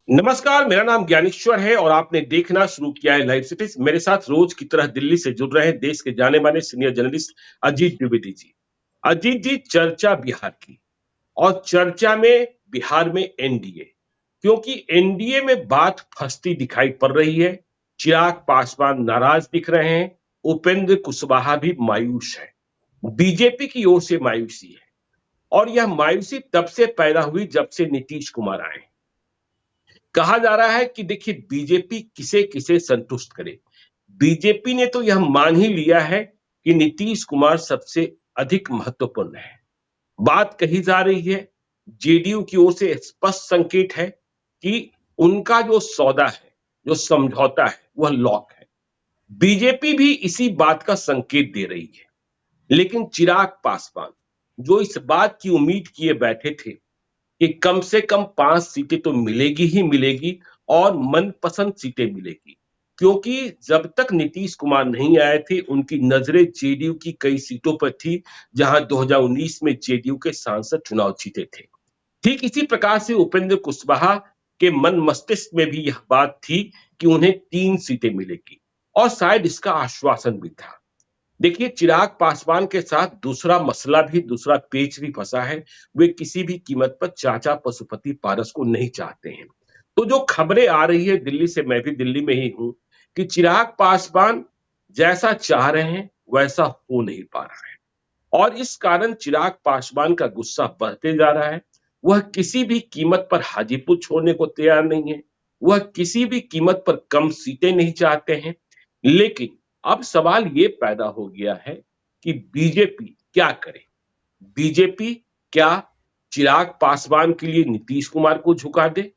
नमस्कार, मेरा नाम ज्ञानेश्वर है और आपने देखना शुरू किया है लाइव सिटीज। मेरे साथ रोज की तरह दिल्ली से जुड़ रहे हैं देश के जाने माने सीनियर जर्नलिस्ट अजीत द्विवेदी जी। अजीत जी, चर्चा बिहार की और चर्चा में बिहार में एनडीए, क्योंकि एनडीए में बात फंसती दिखाई पड़ रही है। चिराग पासवान नाराज दिख रहे हैं, उपेंद्र कुशवाहा भी मायूस है, बीजेपी की ओर से मायूसी है और यह मायूसी तब से पैदा हुई जब से नीतीश कुमार आए। कहा जा रहा है कि देखिए, बीजेपी किसे किसे संतुष्ट करे। बीजेपी ने तो यह मान ही लिया है कि नीतीश कुमार सबसे अधिक महत्वपूर्ण है। बात कही जा रही है, जेडीयू की ओर से स्पष्ट संकेत है कि उनका जो सौदा है, जो समझौता है, वह लॉक है। बीजेपी भी इसी बात का संकेत दे रही है। लेकिन चिराग पासवान, जो इस बात की उम्मीद किए बैठे थे कि कम से कम 5 सीटें तो मिलेगी ही मिलेगी और मनपसंद सीटें मिलेगी, क्योंकि जब तक नीतीश कुमार नहीं आए थे उनकी नजरें जेडीयू की कई सीटों पर थी, जहां 2019 में जेडीयू के सांसद चुनाव जीते थे। ठीक इसी प्रकार से उपेंद्र कुशवाहा के मन मस्तिष्क में भी यह बात थी कि उन्हें 3 सीटें मिलेगी और शायद इसका आश्वासन भी था। देखिए, चिराग पासवान के साथ दूसरा मसला भी, दूसरा पेच भी फंसा है। वे किसी भी कीमत पर चाचा पशुपति पारस को नहीं चाहते हैं। तो जो खबरें आ रही है दिल्ली से, मैं भी दिल्ली में ही हूं, कि चिराग पासवान जैसा चाह रहे हैं वैसा हो नहीं पा रहा है और इस कारण चिराग पासवान का गुस्सा बढ़ते जा रहा है। वह किसी भी कीमत पर हाजीपुर छोड़ने को तैयार नहीं है, वह किसी भी कीमत पर कम सीटें नहीं चाहते हैं। लेकिन अब सवाल ये पैदा हो गया है कि बीजेपी क्या करे। बीजेपी क्या चिराग पासवान के लिए नीतीश कुमार को झुका दे,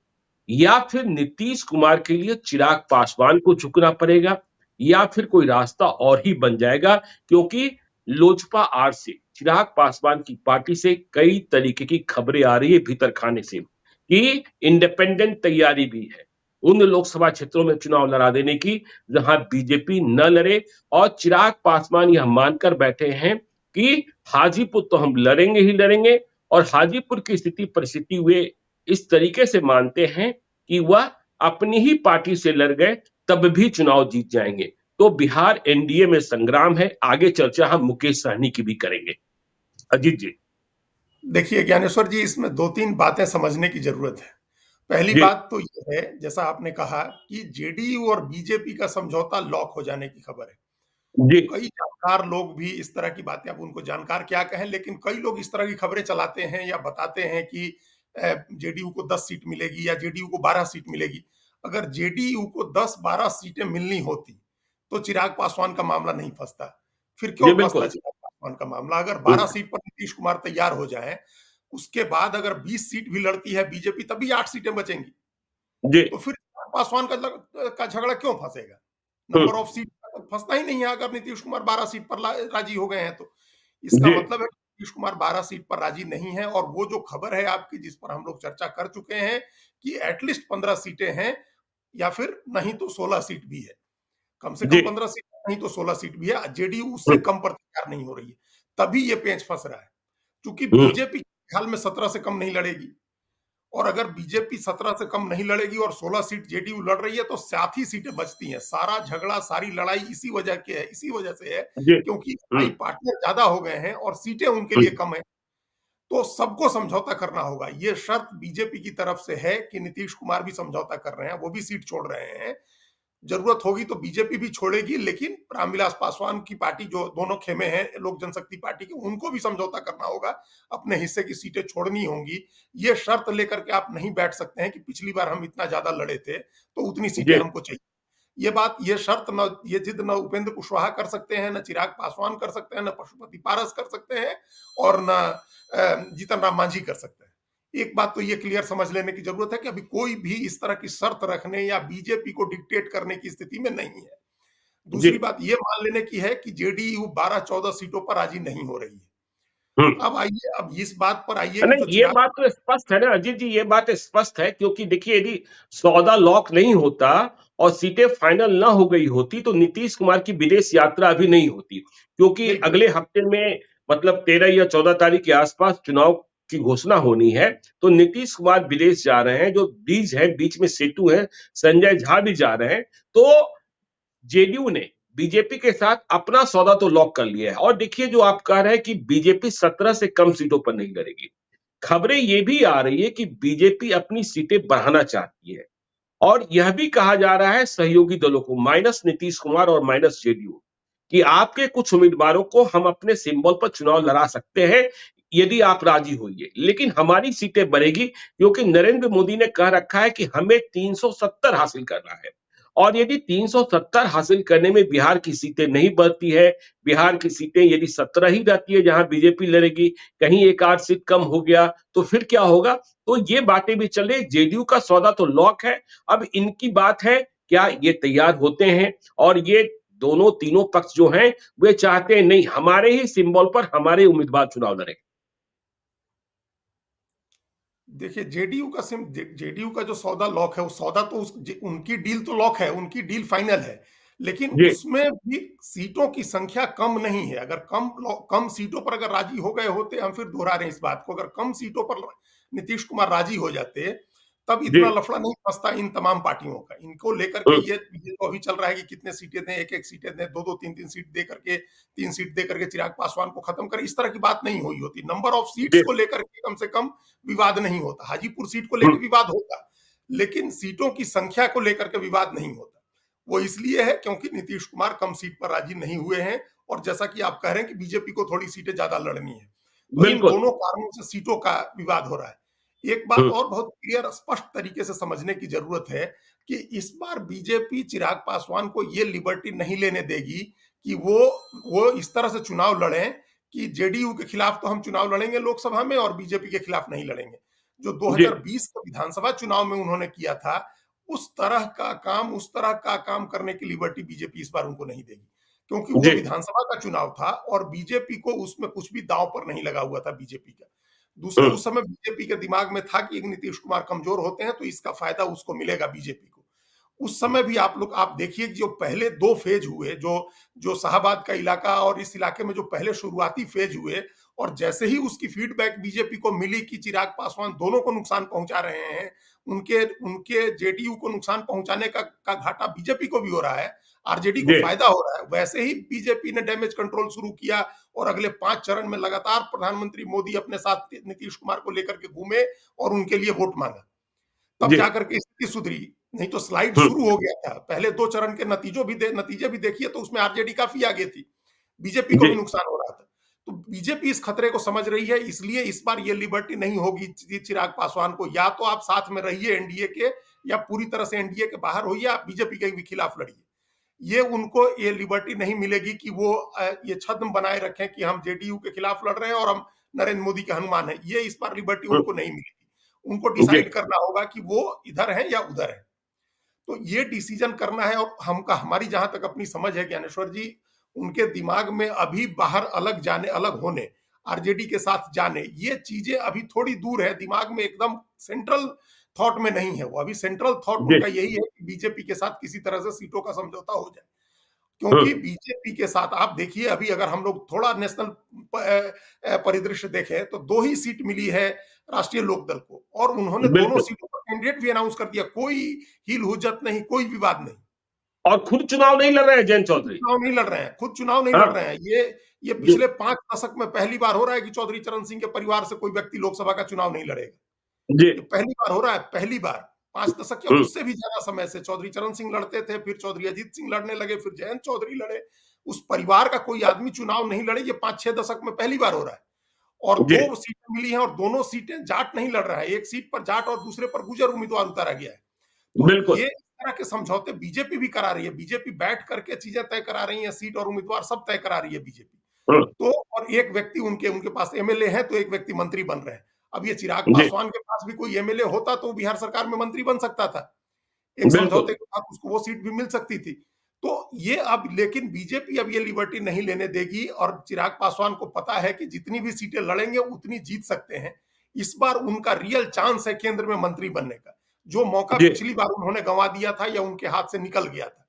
या फिर नीतीश कुमार के लिए चिराग पासवान को झुकना पड़ेगा, या फिर कोई रास्ता और ही बन जाएगा। क्योंकि लोजपा आर से, चिराग पासवान की पार्टी से कई तरीके की खबरें आ रही है भीतर खाने से कि इंडिपेंडेंट तैयारी भी है उन लोकसभा क्षेत्रों में चुनाव लड़ा देने की जहां बीजेपी न लड़े। और चिराग पासवान यह मानकर बैठे हैं कि हाजीपुर तो हम लड़ेंगे ही लड़ेंगे और हाजीपुर की स्थिति परिस्थिति वे इस तरीके से मानते हैं कि वह अपनी ही पार्टी से लड़ गए तब भी चुनाव जीत जाएंगे। तो बिहार एनडीए में संग्राम है। आगे चर्चा हम मुकेश सहनी की भी करेंगे। अजीत जी। देखिए ज्ञानेश्वर जी, इसमें 2-3 बातें समझने की जरूरत है। पहली जी बात तो ये है, जैसा आपने कहा कि जेडीयू और बीजेपी का समझौता लॉक हो जाने की खबर है। जी कई जानकार लोग भी इस तरह की बातें, अब उनको जानकार क्या कहें, लेकिन कई लोग इस तरह की खबरें चलाते हैं या बताते हैं कि जेडीयू को 10 सीट मिलेगी या जेडीयू को 12 सीट मिलेगी। अगर जेडीयू को 10-12 सीटें मिलनी होती तो चिराग पासवान का मामला नहीं फंसता। फिर जी क्यों फंसता बिल्कुल। चिराग पासवान का मामला? अगर 12 सीट पर नीतीश कुमार तैयार हो जाए, उसके बाद अगर 20 सीट भी लड़ती है बीजेपी, तभी 8 सीटें बचेंगी। जी। तो फिर पासवान का झगड़ा क्यों फंसेगा? हम्म, नंबर ऑफ सीट फंसना ही नहीं है। अगर नीतीश कुमार 12 सीट पर राजी हो गए हैं तो इसका जी मतलब है कि नीतीश कुमार 12 सीट पर राजी नहीं है। और वो जो खबर है आपकी, जिस पर हम लोग चर्चा कर चुके हैं कि एटलीस्ट 15 सीटें हैं या फिर नहीं तो 16 सीट भी है। कम से जी। कम 15 सीट नहीं तो 16 सीट भी है। जेडीयू उससे हम्म, कम पर तैयार नहीं हो रही है, तभी ये पेंच फंस रहा है। क्योंकि हम्म, बीजेपी ख्याल में 17 से कम नहीं लड़ेगी, और अगर बीजेपी 17 से कम नहीं लड़ेगी और 16 सीट जेडीयू लड़ रही है तो 7 ही सीटें बचती हैं। सारा झगड़ा, सारी लड़ाई इसी वजह से है, जी। क्योंकि भाई पार्टनर ज्यादा हो गए हैं और सीटें उनके लिए हम्म, कम है। तो सबको समझौता करना होगा। ये शर्त बीजेपी की तरफ से है कि नीतीश कुमार भी समझौता कर रहे हैं, वो भी सीट छोड़ रहे हैं। जरूरत होगी तो बीजेपी भी छोड़ेगी, लेकिन रामविलास पासवान की पार्टी, जो दोनों खेमे हैं लोक जनशक्ति पार्टी के, उनको भी समझौता करना होगा। अपने हिस्से की सीटें छोड़नी होंगी। ये शर्त लेकर के आप नहीं बैठ सकते हैं कि पिछली बार हम इतना ज्यादा लड़े थे तो उतनी सीटें जी हमको चाहिए। ये शर्त न, ये जिद न उपेंद्र कुशवाहा कर सकते हैं, न चिराग पासवान कर सकते हैं, न पशुपति पारस कर सकते हैं, और न जीतन राम मांझी कर सकते हैं। एक बात तो ये क्लियर समझ लेने की जरूरत है कि अभी कोई भी इस तरह की शर्त रखने या बीजेपी को डिक्टेट करने की स्थिति में नहीं है। जी। दूसरी बात ये मान लेने की है कि जेडीयू 12-14 सीटों पर राजी नहीं हो रही है। हम्म। अब इस बात पर आइए कि नहीं, जो ये चिराग, बात तो स्पष्ट है ना अजीत जी, ये बात स्पष्ट है, क्योंकि देखिए, यदि सौदा लॉक नहीं होता और सीटें फाइनल ना हो गई होती तो नीतीश कुमार की विदेश यात्रा अभी नहीं होती, क्योंकि बिल्कुल अगले हफ्ते में, मतलब 13 या 14 तारीख के आसपास चुनाव की घोषणा होनी है, तो नीतीश कुमार विदेश जा रहे हैं, जो ब्रिज है, बीच में सेतु है, संजय झा भी जा रहे हैं, तो जेडीयू ने बीजेपी के साथ अपना सौदा तो लॉक कर लिया है। और देखिए, जो आप कह रहे हैं कि बीजेपी 17 से कम सीटों पर नहीं लड़ेगी, खबरें ये भी आ रही है कि बीजेपी अपनी सीटें बढ़ाना चाहती है, और यह भी कहा जा रहा है सहयोगी दलों को, माइनस नीतीश कुमार और माइनस जेडीयू, कि आपके कुछ उम्मीदवारों को हम अपने सिंबल पर चुनाव लड़ा सकते हैं यदि आप राजी होइए, लेकिन हमारी सीटें बढ़ेगी, क्योंकि नरेंद्र मोदी ने कह रखा है कि हमें 370 हासिल करना है। और यदि 370 हासिल करने में बिहार की सीटें नहीं बढ़ती है, बिहार की सीटें यदि 17 ही रहती है जहां बीजेपी लड़ेगी, कहीं एक आध सीट कम हो गया, तो फिर क्या होगा? तो ये बातें भी चल रही, जेडीयू का सौदा तो लॉक है। अब इनकी बात है, क्या ये तैयार होते हैं? और ये दोनों तीनों पक्ष जो हैं, वे चाहते हैं नहीं, हमारे ही सिंबल पर हमारे उम्मीदवार चुनाव लड़े। देखिए, जेडीयू का जो सौदा लॉक है, वो सौदा तो उनकी डील तो लॉक है, उनकी डील फाइनल है, लेकिन जी, उसमें भी सीटों की संख्या कम नहीं है। अगर कम सीटों पर अगर राजी हो गए होते, हम फिर दोहरा रहे हैं इस बात को, अगर कम सीटों पर नीतीश कुमार राजी हो जाते, तब जी, इतना लफड़ा नहीं फंसता इन तमाम पार्टियों का। इनको लेकर के हुँ, ये तो अभी चल रहा है कि कितने सीटें दें, एक एक सीटें दें, दो दो तीन तीन सीट दे करके, 3 सीट दे करके चिराग पासवान को खत्म कर, इस तरह की बात नहीं हुई होती। नंबर ऑफ सीट्स जी, को लेकर के कम से कम विवाद नहीं होता। हाजीपुर सीट को हुँ, लेकर विवाद होता, लेकिन सीटों की संख्या को लेकर के विवाद नहीं होता। वो इसलिए है क्योंकि नीतीश कुमार कम सीट पर राजी नहीं हुए हैं, और जैसा कि आप कह रहे हैं कि बीजेपी को थोड़ी सीटें ज्यादा लड़नी है, तो इन बिल्कुल, दोनों कारणों से सीटों का विवाद हो रहा है। एक बात हुँ, और बहुत क्लियर स्पष्ट तरीके से समझने की जरूरत है कि इस बार बीजेपी चिराग पासवान को ये लिबर्टी नहीं लेने देगी कि वो इस तरह से चुनाव लड़ें कि जेडीयू के खिलाफ तो हम चुनाव लड़ेंगे लोकसभा में और बीजेपी के खिलाफ नहीं लड़ेंगे। जो जी, 2020 के विधानसभा चुनाव में उन्होंने किया था, उस तरह का काम करने की लिबर्टी बीजेपी इस बार उनको नहीं देगी, क्योंकि वो जी, विधानसभा का चुनाव था और बीजेपी को उसमें कुछ भी दांव पर नहीं लगा हुआ था बीजेपी का। दूसरे, हुँ, उस समय बीजेपी के दिमाग में था कि नीतीश कुमार कमजोर होते हैं तो इसका फायदा उसको मिलेगा बीजेपी को। उस समय भी आप देखिए कि जो पहले 2 फेज हुए, जो जो शाहबाद का इलाका और इस इलाके में जो पहले शुरुआती फेज हुए, और जैसे ही उसकी फीडबैक बीजेपी को मिली कि चिराग पासवान दोनों को नुकसान पहुंचा रहे हैं, उनके उनके जेडीयू को नुकसान पहुंचाने का घाटा बीजेपी को भी हो रहा है, आरजेडी को जी, फायदा हो रहा है, वैसे ही बीजेपी ने डैमेज कंट्रोल शुरू किया और अगले 5 चरण में लगातार प्रधानमंत्री मोदी अपने साथ नीतीश कुमार को लेकर के घूमे और उनके लिए वोट मांगा। तब जी, जाकर के स्थिति सुधरी, नहीं तो स्लाइड हुँ, शुरू हो गया था। पहले 2 चरण के नतीजे भी देखिए तो उसमें आरजेडी काफ़ी आगे थी। बीजेपी को जी, भी नुकसान हो रहा था। तो बीजेपी इस खतरे को समझ रही है, इसलिए इस बार ये लिबर्टी नहीं होगी चिराग पासवान को, या तो आप साथ में रहिए एनडीए के, या पूरी तरह से एनडीए के बाहर होइए, आप बीजेपी के भी खिलाफ लड़िए। ये उनको ये लिबर्टी नहीं मिलेगी कि वो ये छद्म बनाए रखें कि हम जेडीयू के खिलाफ लड़ रहे हैं और हम नरेंद्र मोदी के हनुमान हैं। ये इस बार लिबर्टी हुँ, उनको नहीं मिलेगी। उनको जी, डिसाइड करना होगा कि वो इधर है या उधर है। तो ये डिसीजन करना है, और हमारी जहां तक अपनी समझ है ज्ञानेश्वर जी, उनके दिमाग में अभी बाहर अलग होने, आरजेडी के साथ जाने, ये चीजें अभी थोड़ी दूर है, दिमाग में एकदम सेंट्रल थॉट में नहीं है। वो अभी सेंट्रल थॉट जी, उनका यही है कि बीजेपी के साथ किसी तरह से सीटों का समझौता हो जाए। हुँ, क्योंकि बीजेपी के साथ आप देखिए, अभी अगर हम लोग थोड़ा नेशनल परिदृश्य देखें तो 2 ही सीट मिली है राष्ट्रीय लोकदल को, और उन्होंने दोनों बिल्कुल। सीटों पर कैंडिडेट भी अनाउंस कर दिया। कोई हिल हुज्जत नहीं, कोई विवाद नहीं। और खुद चुनाव नहीं लड़ रहे हैं जयंत चौधरी। चुनाव नहीं लड़ रहे हैं, खुद चुनाव नहीं लड़ हाँ, रहे हैं। ये जी, पिछले 5 दशक में पहली बार हो रहा है कि चौधरी चरण सिंह के परिवार से कोई व्यक्ति लोकसभा का चुनाव नहीं लड़ेगा। जी, ये पहली बार हो रहा है, पहली बार। 5 दशक या हुँ, उससे भी ज्यादा समय से चौधरी चरण सिंह लड़ते थे, फिर चौधरी अजीत सिंह लड़ने लगे, फिर जयंत चौधरी लड़े। उस परिवार का कोई आदमी चुनाव नहीं लड़े, ये 5-6 दशक में पहली बार हो रहा है। और जी, 2 सीटें मिली हैं और दोनों सीटें जाट नहीं लड़ रहा है। एक सीट पर जाट और दूसरे पर गुर्जर उम्मीदवार उतारा गया है। तो बिल्कुल, ये इस तरह के समझौते बीजेपी भी करा रही है। बीजेपी बैठ करके चीजें तय करा रही है, सीट और उम्मीदवार सब तय करा रही है बीजेपी। हुँ, तो और एक व्यक्ति उनके उनके पास एमएलए है, तो एक व्यक्ति मंत्री बन रहे हैं। अब ये चिराग जी, पासवान के पास भी कोई एमएलए होता तो बिहार सरकार में मंत्री बन सकता था। एक बिल्कुल, समझौते के साथ उसको वो सीट भी मिल सकती थी। तो ये अब, लेकिन बीजेपी अब ये लिबर्टी नहीं लेने देगी, और चिराग पासवान को पता है कि जितनी भी सीटें लड़ेंगे उतनी जीत सकते हैं। इस बार उनका रियल चांस है केंद्र में मंत्री बनने का, जो मौका जी, पिछली बार उन्होंने गंवा दिया था या उनके हाथ से निकल गया था।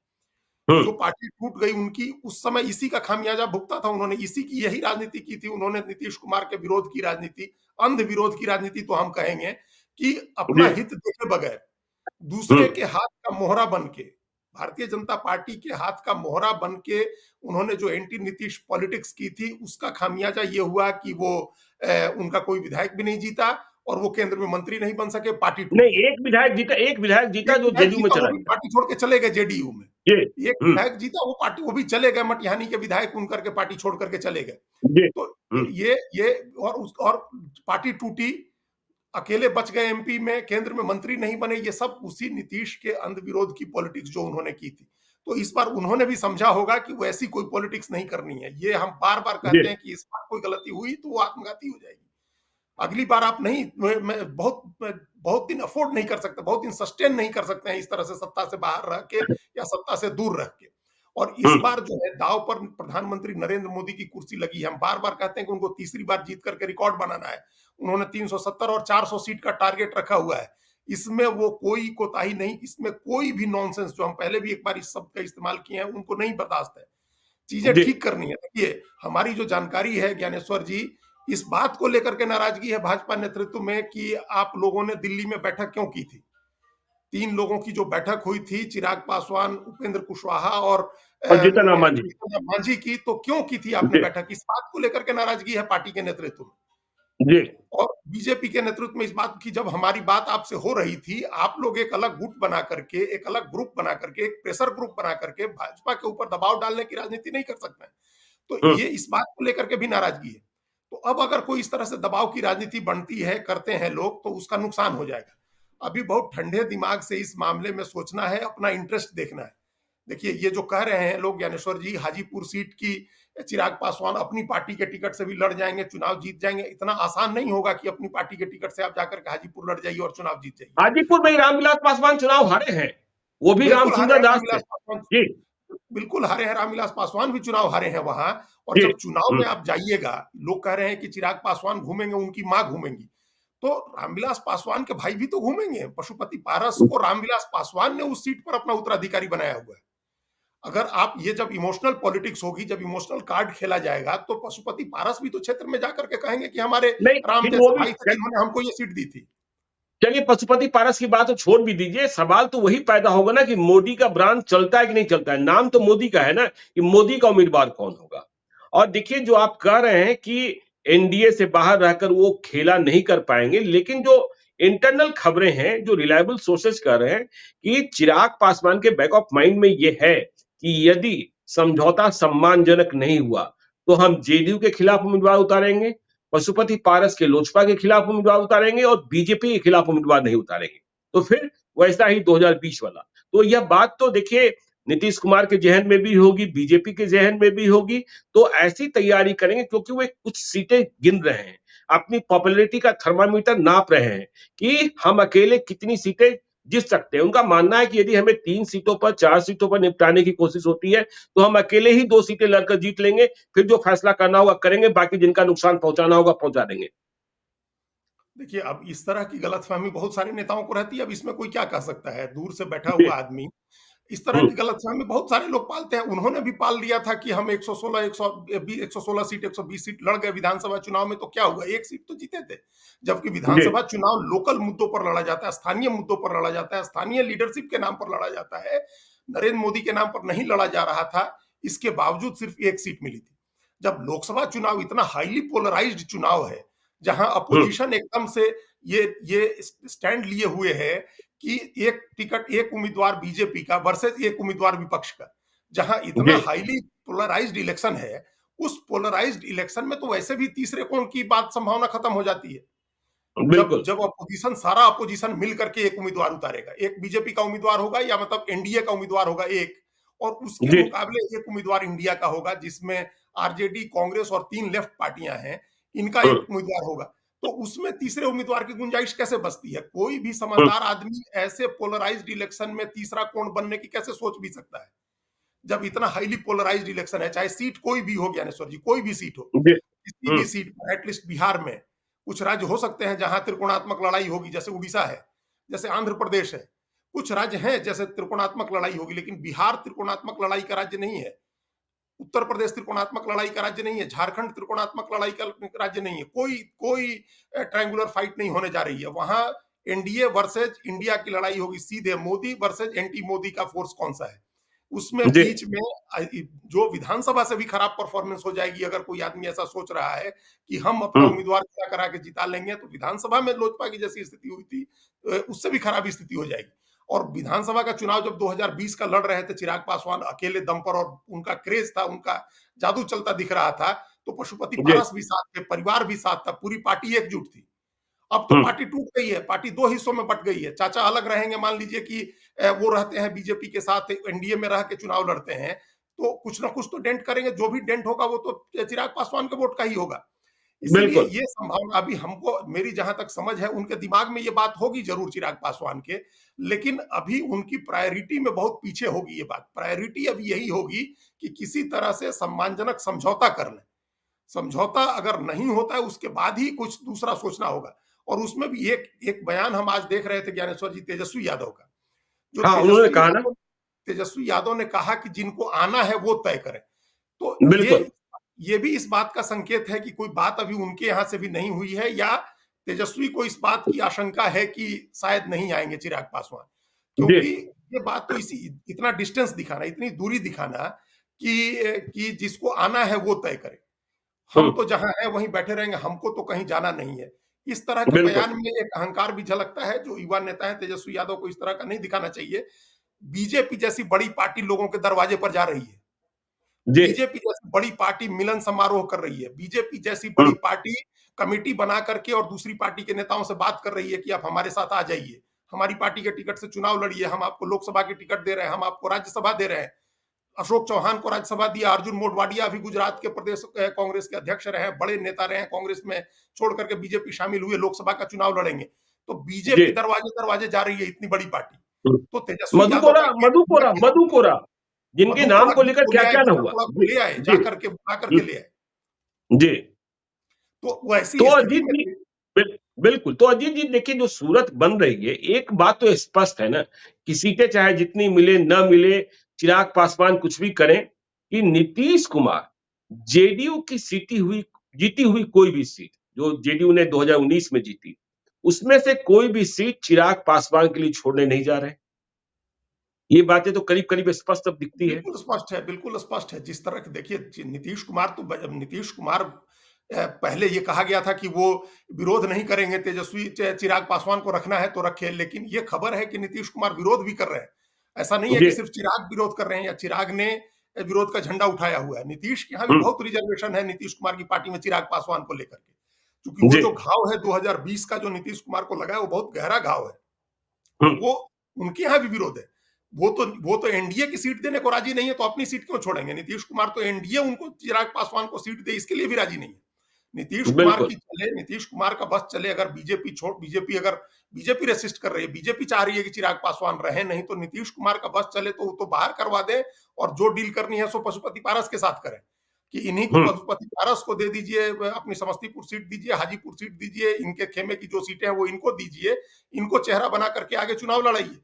जो पार्टी टूट गई उनकी, उस समय इसी का खामियाजा भुगता था उन्होंने, इसी की यही राजनीति की थी उन्होंने, नीतीश कुमार के विरोध की राजनीति, अंध विरोध की राजनीति तो हम कहेंगे, कि अपना जी, हित देखे बगैर दूसरे हम्म, के हाथ का मोहरा बन के, भारतीय जनता पार्टी के हाथ का मोहरा बन के उन्होंने जो एंटी नीतीश पॉलिटिक्स की थी, उसका खामियाजा ये हुआ कि वो उनका कोई विधायक भी नहीं जीता और वो केंद्र में मंत्री नहीं बन सके, पार्टी टूट नहीं गई। एक विधायक जीता एक जो विधायक जेडीयू में जीता, वो चला भी गया। पार्टी छोड़ के चले गए जेडीयू में। जी, एक हम्म, विधायक जीता, वो पार्टी, वो भी चले गए, मटिहानी के विधायक उन करके पार्टी छोड़ करके चले गए। जी, तो हम्म, ये और पार्टी टूटी, अकेले बच गए एमपी में, केंद्र में मंत्री नहीं बने, ये सब उसी नीतीश के अंध विरोध की पॉलिटिक्स जो उन्होंने की थी। तो इस बार उन्होंने भी समझा होगा कि वैसी कोई पॉलिटिक्स नहीं करनी है। ये हम बार-बार जी, कहते हैं कि इस बार कोई गलती हुई तो वो आत्मघाती हो जाएगी। अगली बार आप नहीं, मैं बहुत दिन अफोर्ड नहीं कर सकते, बहुत दिन सस्टेन नहीं कर सकते हैं इस तरह से सत्ता से बाहर रह के या सत्ता से दूर रह के। और इस हम्म, बार जो है दांव पर प्रधानमंत्री नरेंद्र मोदी की कुर्सी लगी है। हम बार-बार कहते हैं कि उनको तीसरी बार जीत करके रिकॉर्ड बनाना है। उन्होंने 370 और 400 सीट का टारगेट रखा हुआ है। इसमें वो कोई कोताही नहीं, इसमें कोई भी नॉनसेंस, जो हम पहले भी एक बार इस शब्द का इस्तेमाल किए हैं, उनको नहीं बर्दाश्त है। चीजें जी, ठीक करनी है। देखिए, हमारी जो जानकारी है ज्ञानेश्वर जी, इस बात को लेकर के नाराजगी है भाजपा नेतृत्व में कि आप लोगों ने दिल्ली में बैठक क्यों की थी। 3 लोगों की जो बैठक हुई थी, चिराग पासवान, उपेंद्र कुशवाहा और और जीतन राम मांझी। जीतन राम मांझी की, तो क्यों की थी आपने जी, बैठक? इस बात को लेकर के नाराजगी है पार्टी के नेतृत्व में। जी, और बीजेपी के नेतृत्व में इस बात की, जब हमारी बात आपसे हो रही थी, आप लोग एक अलग गुट बना करके, एक अलग ग्रुप बना करके, एक प्रेशर ग्रुप बना करके भाजपा के ऊपर दबाव डालने की राजनीति नहीं कर सकते हैं। तो हम्म, ये इस बात को लेकर के भी नाराजगी है। तो अब अगर कोई इस तरह से दबाव की राजनीति बनती है, करते हैं लोग, तो उसका नुकसान हो जाएगा। अभी बहुत ठंडे दिमाग से इस मामले में सोचना है, अपना इंटरेस्ट देखना है। देखिए, ये जो कह रहे हैं लोग ज्ञानेश्वर जी, हाजीपुर सीट की चिराग पासवान अपनी पार्टी के टिकट से भी लड़ जाएंगे, चुनाव जीत जाएंगे, इतना आसान नहीं होगा कि अपनी पार्टी के टिकट से आप जाकर के हाजीपुर लड़ जाइए और चुनाव जीत जाइए। हाजीपुर में ही रामविलास पासवान चुनाव हारे हैं, वो भी बिल्कुल हारे रामसुंदर हैं दास से। रामविलास पासवान, जी, बिल्कुल हारे हैं रामविलास पासवान भी चुनाव हारे हैं वहां। और जी, जब चुनाव में आप जाइएगा, लोग कह रहे हैं कि चिराग पासवान घूमेंगे, उनकी मां घूमेंगी, तो रामविलास पासवान के भाई भी तो घूमेंगे। पशुपति पारस को रामविलास पासवान ने उस सीट पर अपना उत्तराधिकारी बनाया हुआ है। अगर आप ये, जब इमोशनल पॉलिटिक्स होगी, जब इमोशनल कार्ड खेला जाएगा, तो पशुपति पारस भी तो क्षेत्र में जाकर के कहेंगे कि हमारे नहीं राम फिर वो जैसे भी भाई थे जिन्होंने हमको ये सीट दी थी। चलिए पशुपति पारस की बात तो छोड़ भी दीजिए, सवाल तो वही पैदा होगा ना कि मोदी का ब्रांड चलता है कि नहीं चलता है। नाम तो मोदी का है ना, कि मोदी का उम्मीदवार कौन होगा। और देखिए जो आप कह रहे हैं कि एनडीए से बाहर रहकर वो खेला नहीं कर पाएंगे, लेकिन जो इंटरनल खबरें हैं, जो रिलायबल सोर्सेस कह रहे हैं कि चिराग पासवान के बैक ऑफ माइंड में ये है कि यदि समझौता सम्मानजनक नहीं हुआ तो हम जेडीयू के खिलाफ उम्मीदवार उतारेंगे, पशुपति पारस के लोजपा के खिलाफ उम्मीदवार उतारेंगे और बीजेपी के खिलाफ उम्मीदवार नहीं उतारेंगे। तो फिर वैसा ही 2020 वाला। तो यह बात तो देखिए नीतीश कुमार के जहन में भी होगी, बीजेपी के जहन में भी होगी। तो ऐसी तैयारी करेंगे क्योंकि वे कुछ सीटें गिन रहे हैं, अपनी पॉपुलैरिटी का थर्मामीटर नाप रहे हैं कि हम अकेले कितनी सीटें जीत सकते हैं। उनका मानना है कि यदि हमें 3 सीटों पर, 4 सीटों पर निपटाने की कोशिश होती है, तो हम अकेले ही 2 सीटें लड़कर जीत लेंगे। फिर जो फैसला करना होगा करेंगे, बाकी जिनका नुकसान पहुंचाना होगा पहुंचा देंगे। देखिए, अब इस तरह की गलतफहमी बहुत सारे नेताओं को रहती है, अब इसमें कोई क्या कर सकता है, दूर से बैठा जी, हुआ आदमी इस तरह हम्म, की गलतफहमी बहुत सारे लोग पालते हैं। उन्होंने भी पाल लिया था कि हम 116 116 सीट, 120 सीट लड़ गए विधानसभा चुनाव में, तो क्या हुआ, एक सीट तो जीते थे। जबकि जी, विधानसभा चुनाव लोकल मुद्दों पर लड़ा जाता है, स्थानीय मुद्दों पर लड़ा जाता है, स्थानीय लीडरशिप के नाम पर लड़ा जाता है, नरेंद्र मोदी के नाम पर नहीं लड़ा जा रहा था। इसके बावजूद सिर्फ एक सीट मिली थी। जब लोकसभा चुनाव इतना हाईली पोलराइज्ड चुनाव है, जहां हम्म, अपोजिशन एकदम से ये स्टैंड लिए हुए है कि एक टिकट, एक उम्मीदवार बीजेपी का वर्सेस एक उम्मीदवार विपक्ष का, जहां इतना जी, हाईली पोलराइज्ड इलेक्शन है, उस पोलराइज्ड इलेक्शन में तो वैसे भी तीसरे कोण की बात संभावना खत्म हो जाती है। जब बिल्कुल, जब अपोजिशन, सारा अपोजिशन मिल करके एक उम्मीदवार उतारेगा, एक बीजेपी का उम्मीदवार होगा, या मतलब एनडीए का उम्मीदवार होगा एक, और उसके जी, मुकाबले एक उम्मीदवार इंडिया का होगा जिसमें आरजेडी, कांग्रेस और 3 लेफ्ट पार्टियां हैं, इनका एक हम्म, उम्मीदवार होगा। तो उसमें तीसरे उम्मीदवार की गुंजाइश कैसे बचती है? कोई भी हम्म, समझदार आदमी ऐसे पोलराइज्ड इलेक्शन में तीसरा कोण बनने की कैसे सोच भी सकता है? जब इतना हाईली पोलराइज्ड इलेक्शन है, चाहे सीट कोई भी हो ज्ञानेश्वर जी, कोई भी सीट हो, जी, किसी भी सीट पर, एटलीस्ट बिहार में, कुछ राज्य हो सकते हैं जहां त्रिकोणात्मक लड़ाई होगी, जैसे उड़ीसा है, जैसे आंध्र प्रदेश है। कुछ राज्य हैं जैसे त्रिकोणात्मक लड़ाई होगी, लेकिन बिहार त्रिकोणात्मक लड़ाई का राज्य नहीं है। उत्तर प्रदेश त्रिकोणात्मक लड़ाई का राज्य नहीं है, झारखंड त्रिकोणात्मक लड़ाई का राज्य नहीं है। कोई कोई ट्रायंगुलर फाइट नहीं होने जा रही है। वहां एनडीए वर्सेज इंडिया की लड़ाई होगी, सीधे मोदी वर्सेज एंटी मोदी का फोर्स कौन सा है। उसमें जी बीच में जो विधानसभा से भी खराब परफॉर्मेंस हो जाएगी, अगर कोई आदमी ऐसा सोच रहा है कि हम अपना हम्म उम्मीदवार खड़ा करा के जिता लेंगे, तो विधानसभा में लोजपा की जैसी स्थिति हुई थी, उससे भी खराब स्थिति हो जाएगी। और विधानसभा का चुनाव जब 2020 का लड़ रहे थे चिराग पासवान अकेले दम पर, और उनका क्रेज था, उनका जादू चलता दिख रहा था, तो पशुपति जी पारस भी साथ थे, परिवार भी साथ था, पूरी पार्टी एकजुट थी। अब तो हम्म पार्टी टूट गई है, पार्टी दो हिस्सों में बट गई है। चाचा अलग रहेंगे, मान लीजिए कि वो रहते हैं बीजेपी के साथ, एनडीए में रह के चुनाव लड़ते हैं, तो कुछ ना कुछ तो डेंट करेंगे। जो भी डेंट होगा वो तो चिराग पासवान के वोट का ही होगा। इसीलिए बिल्कुल ये संभावना अभी हमको, मेरी जहां तक समझ है, उनके दिमाग में ये बात होगी जरूर चिराग पासवान के, लेकिन अभी उनकी प्रायोरिटी में बहुत पीछे होगी ये बात। प्रायोरिटी अभी यही होगी कि किसी तरह से सम्मानजनक समझौता कर लें। समझौता अगर नहीं होता है उसके बाद ही कुछ दूसरा सोचना होगा। और उसमें भी एक एक बयान हम आज देख रहे थे ज्ञानेश्वर जी, तेजस्वी यादव का। जो हाँ उन्होंने कहा ना तेजस्वी यादव ने कहा कि जिनको आना है वो तय करें। तो बिल्कुल ये भी इस बात का संकेत है कि कोई बात अभी उनके यहां से भी नहीं हुई है, या तेजस्वी को इस बात की आशंका है कि शायद नहीं आएंगे चिराग पासवान। जी क्योंकि ये बात तो इसी इतना डिस्टेंस दिखाना, इतनी दूरी दिखाना कि जिसको आना है वो तय करे, हम हम्म तो जहां हैं वहीं बैठे रहेंगे, हमको तो कहीं जाना नहीं है। इस तरह के बिल्कुल बयान में एक अहंकार भी झलकता है, जो युवा नेता है तेजस्वी यादव को इस तरह का नहीं दिखाना चाहिए। बीजेपी जैसी बड़ी पार्टी लोगों के दरवाजे पर जा रही है। जी बीजेपी जैसी बड़ी पार्टी मिलन समारोह कर रही है। बीजेपी जैसी बड़ी हम्म पार्टी कमेटी बना करके और दूसरी पार्टी के नेताओं से बात कर रही है कि आप हमारे साथ आ जाइए, हमारी पार्टी के टिकट से चुनाव लड़िए, हम आपको लोकसभा के टिकट दे रहे हैं, हम आपको राज्यसभा दे रहे हैं। अशोक चौहान को राज्यसभा दिया, अर्जुन मोढवाडिया भी गुजरात के प्रदेश कांग्रेस के अध्यक्ष रहे, बड़े नेता रहे कांग्रेस में, छोड़ करके बीजेपी शामिल हुए, लोकसभा का चुनाव लड़ेंगे। तो जी बीजेपी दरवाजे दरवाजे जा रही है, इतनी बड़ी पार्टी। हम्म। तो तेजस्वी यादव मधुकोरा का मधुकोरा मधुकोरा जिनके नाम मधुपुरा को लेकर को क्या ले आए, क्या ना हुआ मधुपुरा को जी ले आए, जी जाकर के बुला करके हम्म, ले आए। जी तो वो तो ऐसी स्थिति अजीत में जी बिल्कुल तो अजीत जी देखिए जो सूरत बन रही है एक बात तो स्पष्ट है ना कि सीटें चाहे जितनी मिले न मिले चिराग पासवान कुछ भी करें कि नीतीश कुमार जेडीयू की जीती हुई कोई भी सीट जो जेडीयू ने 2019 में जीती उसमें से कोई भी सीट चिराग पासवान के लिए छोड़ने नहीं जा रहे। ये बातें तो करीब करीब स्पष्ट अब दिखती है। बिल्कुल स्पष्ट है, बिल्कुल स्पष्ट है। जिस तरह के देखिए नीतीश कुमार तो नीतीश कुमार पहले ये कहा गया था कि वो विरोध नहीं करेंगे, तेजस्वी चिराग पासवान को रखना है तो रखे, लेकिन ये खबर है कि नीतीश कुमार विरोध भी कर रहे हैं। ऐसा नहीं है जी कि सिर्फ चिराग विरोध कर रहे हैं या चिराग ने विरोध का झंडा उठाया हुआ है। नीतीश के यहाँ भी हम्म बहुत रिजर्वेशन है नीतीश कुमार की पार्टी में चिराग पासवान को लेकर के, क्योंकि वो जी जो घाव है 2020 का जो नीतीश कुमार को लगा है वो बहुत गहरा घाव है। तो हम्म वो उनके यहाँ भी विरोध है। वो तो एनडीए की सीट देने को राजी नहीं है, तो अपनी सीट क्यों छोड़ेंगे? नीतीश कुमार तो एनडीए उनको चिराग पासवान को सीट दे इसके लिए भी राजी नहीं है। बिल्कुल नीतीश कुमार का बस चले, अगर बीजेपी रेसिस्ट कर रही है, बीजेपी चाह रही है कि चिराग पासवान रहे, नहीं तो नीतीश कुमार का बस चले तो वो तो बाहर करवा दे, और जो डील करनी है सो पशुपति पारस के साथ करें, कि इन्हीं को, हम्म पशुपति पारस को दे दीजिए, अपनी समस्तीपुर सीट दीजिए, हाजीपुर सीट दीजिए, इनके खेमे की जो सीटें हैं वो इनको दीजिए, इनको चेहरा बना करके आगे चुनाव लड़ाइए।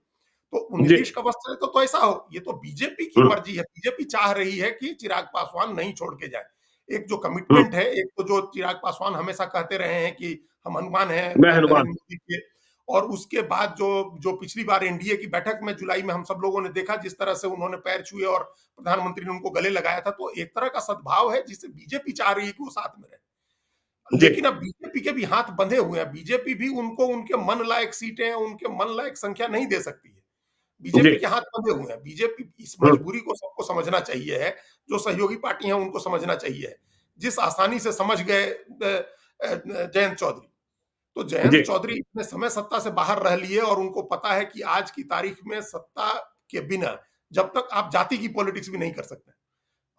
तो जी नीतीश का बस चले तो ऐसा हो। ये तो बीजेपी की हम्म मर्जी है, बीजेपी चाह रही है कि चिराग पासवान नहीं छोड़ के जाए। एक जो हम्म कमिटमेंट है, एक तो जो चिराग पासवान हमेशा कहते रहे हैं कि हम हनुमान हैं मैं नरेंद्र हनुमान मोदी के, और उसके बाद जो जो पिछली बार एनडीए की बैठक में जुलाई में हम सब लोगों ने देखा जिस तरह से उन्होंने पैर छुए और प्रधानमंत्री ने उनको गले लगाया था, तो एक तरह का सद्भाव है जिसे बीजेपी चाह रही है कि वो साथ में रहे। जी लेकिन अब बीजेपी के भी हाथ बंधे हुए हैं, बीजेपी भी उनको उनके मन लायक सीटें, उनके मन लायक संख्या नहीं दे सकती है। जी बीजेपी के हाथ बंधे हुए हैं। बीजेपी इस हम्म मजबूरी को सबको समझना चाहिए है, जो सहयोगी पार्टी हैं उनको समझना चाहिए है। जिस आसानी से समझ गए जयंत चौधरी, तो जी जयंत चौधरी इतने समय सत्ता से बाहर रह लिए, और उनको पता है कि आज की तारीख में सत्ता के बिना जब तक आप जाति की पॉलिटिक्स भी नहीं कर सकते,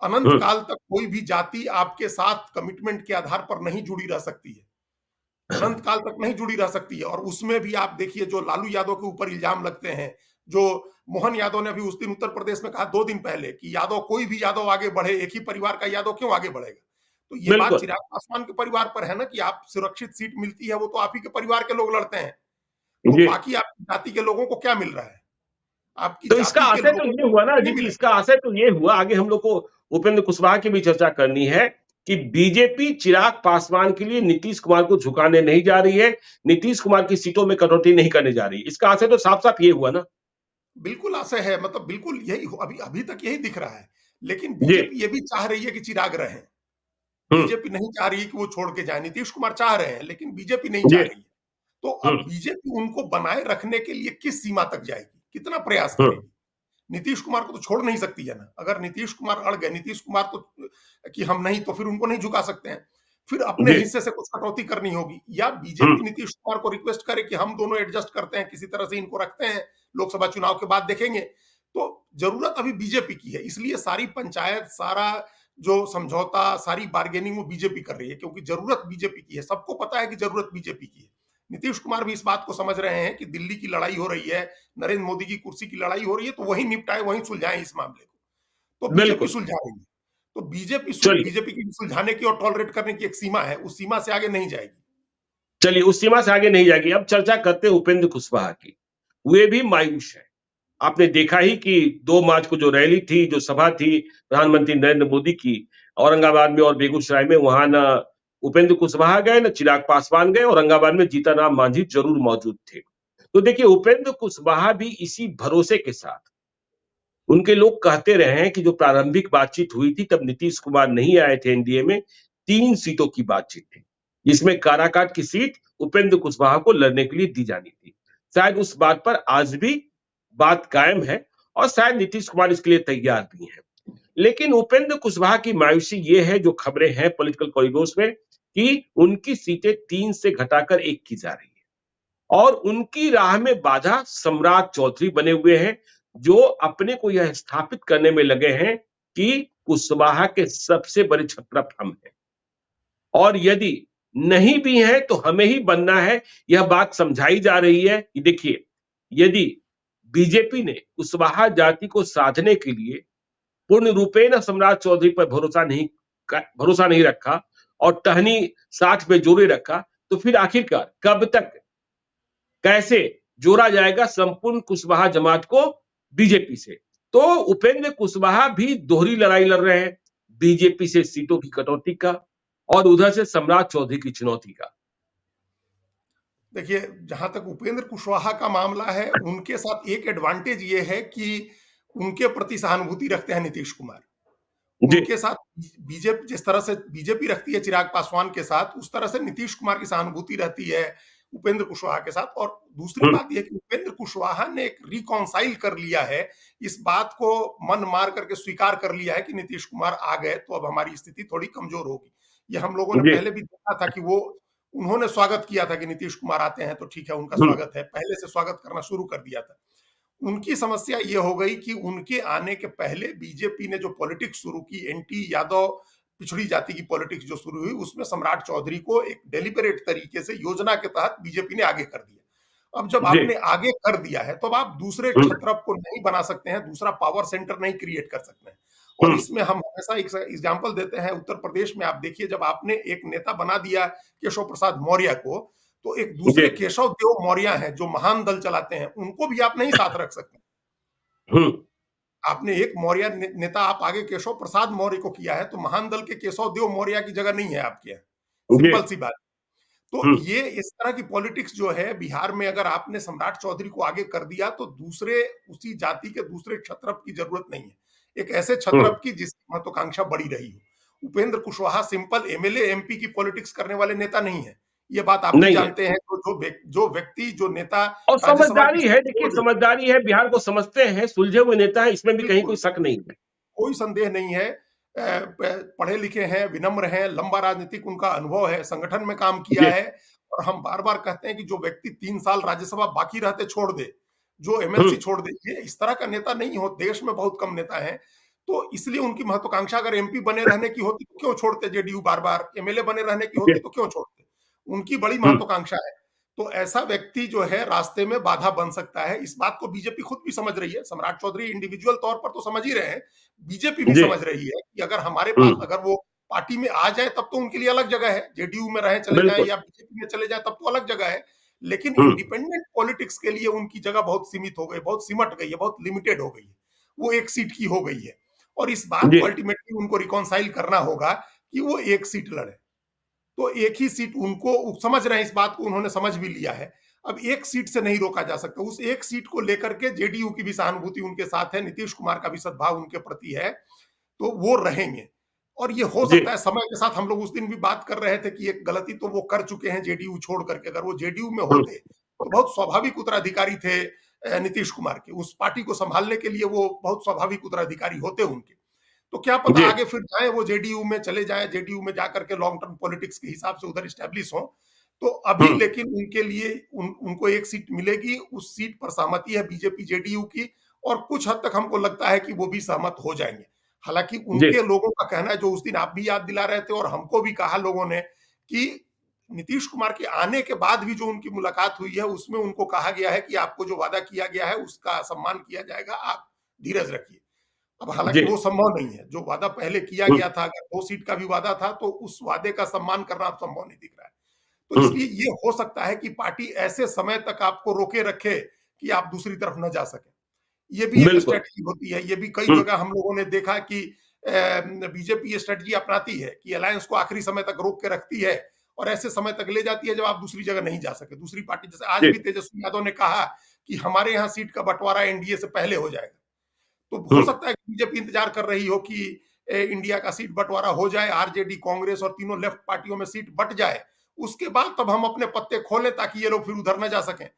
अनंत हम्म काल तक कोई भी जाति आपके साथ कमिटमेंट के आधार पर नहीं जुड़ी रह सकती है, अनंत काल तक नहीं जुड़ी रह सकती है। और उसमें भी आप देखिए जो लालू यादव के ऊपर इल्जाम लगते हैं, जो मोहन यादव ने अभी उस दिन उत्तर प्रदेश में कहा 2 दिन पहले कि यादव, कोई भी यादव आगे बढ़े, एक ही परिवार का यादव क्यों आगे बढ़ेगा? तो ये बात बिल्कुल चिराग पासवान के परिवार पर है ना, कि आप सुरक्षित सीट मिलती है वो तो आप ही के परिवार के लोग लड़ते हैं, तो जी बाकी आपकी जाति के लोगों को क्या मिल रहा है? आपकी तो इसका जाति के आशय तो लोगों ये को हुआ ना नहीं अजीत जी, मिलेगा। इसका आशय तो ये हुआ, आगे हम लोग को उपेंद्र कुशवाहा की भी चर्चा करनी है कि बीजेपी चिराग पासवान के लिए नीतीश कुमार को झुकाने नहीं जा रही है, नीतीश कुमार की सीटों में कटौती नहीं करने जा रही है। इसका आशय तो साफ-साफ ये हुआ ना? बिल्कुल आशय है, मतलब बिल्कुल यही अभी अभी तक यही दिख रहा है। लेकिन जी। बीजेपी ये भी चाह रही है कि चिराग रहें। हुँ, बीजेपी नहीं चाह रही है कि वो छोड़ के जाए। नीतीश कुमार चाह रहे हैं, लेकिन बीजेपी नहीं जी। चाह रही है। तो हुँ, अब बीजेपी उनको बनाए रखने के लिए किस सीमा तक जाएगी? कितना प्रयास हुँ, करेगी? नीतीश कुमार को तो छोड़ नहीं सकती है ना। अगर नीतीश कुमार अड़ गए, नीतीश कुमार को कि हम नहीं, तो फिर उनको नहीं झुका सकते हैं। फिर अपने जी। हिस्से से कुछ कटौती करनी होगी, या हुँ, बीजेपी नीतीश कुमार को रिक्वेस्ट करे कि हम दोनों एडजस्ट करते हैं, किसी तरह से इनको रखते हैं, लोकसभा चुनाव के बाद देखेंगे। तो जरूरत अभी बीजेपी की है, इसलिए सारी पंचायत, सारा जो समझौता, सारी बार्गेनिंग वो बीजेपी कर रही है, क्योंकि जरूरत बीजेपी की है। सबको पता है कि जरूरत बीजेपी की है। नीतीश कुमार भी इस बात को समझ रहे हैं कि दिल्ली की लड़ाई हो रही है, नरेंद्र मोदी की कुर्सी की लड़ाई हो रही है, तो वही निपटाए, वही सुलझाएं इस मामले को। तो बीजेपी बिल्कुल। सुलझा रही है। तो चलिए, बीजेपी की सुलझाने की और टॉलरेट करने की एक सीमा है, उस सीमा से आगे नहीं जाएगी। चलिए उस सीमा से आगे नहीं जाएगी। अब चर्चा करते हैं उपेंद्र कुशवाहा की। वे भी मायूस हैं। आपने देखा ही कि 2 मार्च को जो रैली थी, जो सभा थी प्रधानमंत्री नरेंद्र मोदी की, औरंगाबाद में और बेगूसराय में, वहां ना उपेंद्र कुशवाहा गए, ना चिराग पासवान गए, औरंगाबाद में जीतनराम मांझी जरूर मौजूद थे। तो देखिए उपेंद्र कुशवाहा भी इसी भरोसे के साथ, उनके लोग कहते रहे हैं कि जो प्रारंभिक बातचीत हुई थी तब नीतीश कुमार नहीं आए थे एनडीए में, 3 सीटों की बातचीत थी, जिसमें काराकाट की सीट उपेंद्र कुशवाहा को लड़ने के लिए दी जानी थी। शायद उस बात पर आज भी बात कायम है और शायद नीतीश कुमार इसके लिए तैयार भी हैं। लेकिन उपेंद्र कुशवाहा की मायूसी ये है, जो खबरें हैं पॉलिटिकल कॉरिडोर्स में, कि उनकी सीटें 3 से घटाकर 1 की जा रही है और उनकी राह में बाधा सम्राट चौधरी बने हुए हैं, जो अपने को यह स्थापित करने में लगे हैं कि कुशवाहा के सबसे बड़े छत्रप हम हैं और यदि नहीं भी हैं तो हमें ही बनना है। यह बात समझाई जा रही है कि देखिए, यदि बीजेपी ने कुशवाहा जाति को साधने के लिए पूर्ण रूपेण सम्राट चौधरी पर भरोसा नहीं रखा और टहनी साथ में जोड़े रखा, तो फिर आखिरकार कब तक, कैसे जोड़ा जाएगा संपूर्ण कुशवाहा जमात को बीजेपी से? तो उपेंद्र कुशवाहा भी दोहरी लड़ाई लड़ रहे हैं, बीजेपी से सीटों की कटौती का और उधर से सम्राट चौधरी की चुनौती का। देखिए, जहां तक उपेंद्र कुशवाहा का मामला है, उनके साथ एक एडवांटेज ये है कि उनके प्रति सहानुभूति रखते हैं नीतीश कुमार। जी। उनके साथ बीजेपी, जिस तरह से बीजेपी रखती है चिराग पासवान के साथ, उस तरह से नीतीश कुमार की सहानुभूति रहती है उपेंद्र कुशवाहा के साथ। और दूसरी हम्म, बात यह कि उपेंद्र कुशवाहा ने एक रिकॉन्साइल कर लिया है, इस बात को मन मार करके स्वीकार कर लिया है कि नीतीश कुमार आ गए तो अब हमारी स्थिति थोड़ी कमजोर होगी। ये हम लोगों ने जी। पहले भी देखा था कि वो, उन्होंने स्वागत किया था कि नीतीश कुमार आते हैं तो ठीक है, उनका हम्म, स्वागत है, पहले से स्वागत करना शुरू कर दिया था। उनकी समस्या ये हो गई कि उनके आने के पहले बीजेपी ने जो पॉलिटिक्स शुरू की, एंटी यादव पिछड़ी जाति की पॉलिटिक्स जो शुरू हुई, उसमें सम्राट चौधरी को एक डेलिबरेट तरीके से योजना के तहत बीजेपी ने आगे कर दिया। अब जब जी। आपने आगे कर दिया है, तो अब आप दूसरे हम्म, क्षत्रप को नहीं बना सकते हैं, दूसरा पावर सेंटर नहीं क्रिएट कर सकते हैं। और हम्म, इसमें हम हमेशा एक एग्जाम्पल देते हैं, उत्तर प्रदेश में आप देखिए, जब आपने एक नेता बना दिया केशव प्रसाद मौर्य को, तो एक जी। दूसरे केशव देव मौर्य हैं जो महान दल चलाते हैं, उनको भी आप नहीं साथ रख सकते। हम्म, आपने एक मौर्य नेता आप आगे केशव प्रसाद मौर्य को किया है, तो महान दल के केशव देव मौर्य की जगह नहीं है आपके यहाँ। जी। सिंपल सी बात। तो हम्म, ये इस तरह की पॉलिटिक्स जो है बिहार में, अगर आपने सम्राट चौधरी को आगे कर दिया, तो दूसरे उसी जाति के दूसरे क्षत्रप की जरूरत नहीं है, एक ऐसे हम्म, क्षत्रप की जिसकी महत्वाकांक्षा बड़ी रही हो। Upendra Kushwaha simple MLA MP की पॉलिटिक्स करने वाले नेता नहीं है। ये बात आप भी नहीं है। जानते हैं। तो जो व्यक्ति, जो नेता और राज्यसभा की समझदारी है, सीट देखिए छोड़ दे, समझदारी है, बिहार को समझते हैं, सुलझे हुए नेता है, इसमें भी कहीं कोई बिल्कुल शक नहीं है। कोई संदेह नहीं है। पढ़े लिखे हैं, विनम्र हैं, लंबा राजनीतिक उनका अनुभव है, संगठन में काम किया जी। है। और हम बार बार कहते हैं कि जो व्यक्ति 3 साल राज्यसभा बाकी रहते छोड़ दे, जो एमएलसी हम्म, छोड़ दे, ये इस तरह का नेता नहीं हो। देश में बहुत कम नेता हैं। तो इसलिए उनकी महत्वाकांक्षा अगर एमपी बने रहने की होती तो क्यों छोड़ते जेडीयू, बार बार एमएलए बने रहने की जी। होती तो क्यों छोड़ते। उनकी बड़ी हम्म, महत्वाकांक्षा है। तो ऐसा व्यक्ति जो है रास्ते में बाधा बन सकता है। इस बात को बीजेपी खुद भी समझ रही है। सम्राट चौधरी इंडिविजुअल तौर पर तो समझ ही रहे हैं, बीजेपी भी जी। समझ रही है कि अगर हमारे पास, हम्म, अगर वो पार्टी में आ जाए तब तो उनके लिए अलग जगह है, जेडीयू में रहे चले जाएं बिल्कुल। या बीजेपी में चले जाएं तब तो अलग जगह है। लेकिन हम्म। इंडिपेंडेंट पॉलिटिक्स के लिए उनकी जगह बहुत सीमित हो गई, बहुत सिमट गई है, बहुत लिमिटेड हो गई है, वो एक सीट की हो गई है। और इस बात जी। को अल्टीमेटली उनको रिकॉन्साइल करना होगा कि वो एक सीट लड़े। तो एक ही सीट उनको समझ रहे हैं, इस बात को उन्होंने समझ भी लिया है। अब एक सीट से नहीं रोका जा सकता, उस एक सीट को लेकर के जेडीयू की भी सहानुभूति उनके साथ है, नीतीश कुमार का भी सद्भाव उनके प्रति है, तो वो रहेंगे। और ये हो जी। सकता है समय के साथ, हम लोग उस दिन भी बात कर रहे थे कि एक गलती तो वो कर चुके हैं जेडीयू छोड़ करके, अगर वो जेडीयू में हम्म। होते तो बहुत स्वाभाविक उत्तराधिकारी थे नीतीश कुमार के, उस पार्टी को संभालने के लिए वो बहुत स्वाभाविक उत्तराधिकारी होते उनके। तो क्या पता जी। आगे फिर जाए वो जेडीयू में चले जाए, जेडीयू में जाकर के लॉन्ग टर्म पॉलिटिक्स के हिसाब से उधर स्टैब्लिश हो। तो अभी हम्म। लेकिन उनके लिए उनको एक सीट मिलेगी, उस सीट पर सहमति है बीजेपी जेडीयू की, और कुछ हद तक हमको लगता है कि वो भी सहमत हो जाएंगे। हालांकि जी। उनके लोगों का कहना है, जो उस दिन आप भी याद दिला रहे थे और हमको भी कहा लोगों ने, कि नीतीश कुमार के आने के बाद भी जो उनकी मुलाकात हुई है उसमें उनको कहा गया है कि आपको जो वादा किया गया है उसका सम्मान किया जाएगा, आप धीरज रखिए। अब जी। हालांकि वो संभव नहीं है, जो वादा पहले किया हम्म। गया था, अगर 2 सीट का भी वादा था तो उस वादे का सम्मान करना अब संभव नहीं दिख रहा है। तो हम्म। इसलिए ये हो सकता है कि पार्टी ऐसे समय तक आपको रोके रखे कि आप दूसरी तरफ न जा सकें। ये भी एक बिल्कुल। स्ट्रैटेजी होती है, ये भी कई हम्म। जगह हम लोगों ने देखा कि बीजेपी ये स्ट्रैटेजी अपनाती है कि अलायंस को आखिरी समय तक रोक के रखती है और ऐसे समय तक ले जाती है जब आप दूसरी जगह नहीं जा सके। दूसरी पार्टी, जैसे आज जी। भी तेजस्वी यादव ने कहा कि हमारे यहाँ सीट का बंटवारा एनडीए से पहले हो जाएगा। तो हो हम्म। सकता है कि बीजेपी इंतजार कर रही हो कि इंडिया का सीट बंटवारा हो जाए, आरजेडी, कांग्रेस और तीनों लेफ्ट पार्टियों में सीट बंट जाए, उसके बाद तब हम अपने पत्ते खोलें ताकि ये लोग फिर उधर न जा सकें।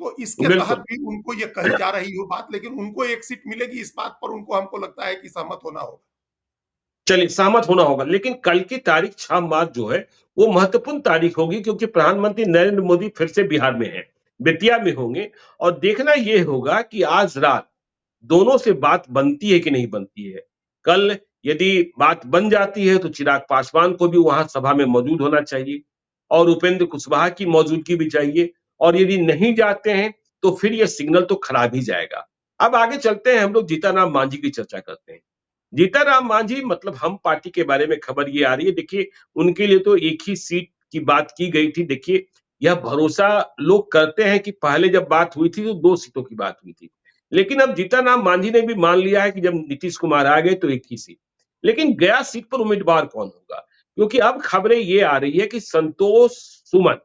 तो इसके तहत बिल्कुल। भी उनको ये कही जा रही हो बात, लेकिन उनको एक सीट मिलेगी, इस बात पर उनको, हमको लगता है कि सहमत होना होगा। चलिए, सहमत होना होगा, लेकिन कल की तारीख 6 मार्च जो है वो महत्वपूर्ण तारीख होगी, क्योंकि प्रधानमंत्री नरेंद्र मोदी फिर से बिहार में हैं, बेतिया में होंगे। और देखना यह होगा कि आज रात दोनों से बात बनती है कि नहीं बनती है। कल यदि बात बन जाती है तो चिराग पासवान को भी वहां सभा में मौजूद होना चाहिए और उपेंद्र कुशवाहा की मौजूदगी भी चाहिए। और यदि नहीं जाते हैं तो फिर यह सिग्नल तो खराब ही जाएगा। अब आगे चलते हैं, हम लोग जीतनराम मांझी की चर्चा करते हैं। जीतनराम मांझी, मतलब हम पार्टी के बारे में खबर ये आ रही है, देखिए उनके लिए तो एक ही सीट की बात की गई थी। देखिए, यह भरोसा लोग करते हैं कि पहले जब बात हुई थी तो 2 सीटों की बात हुई थी। लेकिन अब जीतनराम मांझी ने भी मान लिया है कि जब नीतीश कुमार आ गए तो एक ही सीट। लेकिन गया सीट पर उम्मीदवार कौन होगा? क्योंकि अब खबरें ये आ रही है कि संतोष सुमन,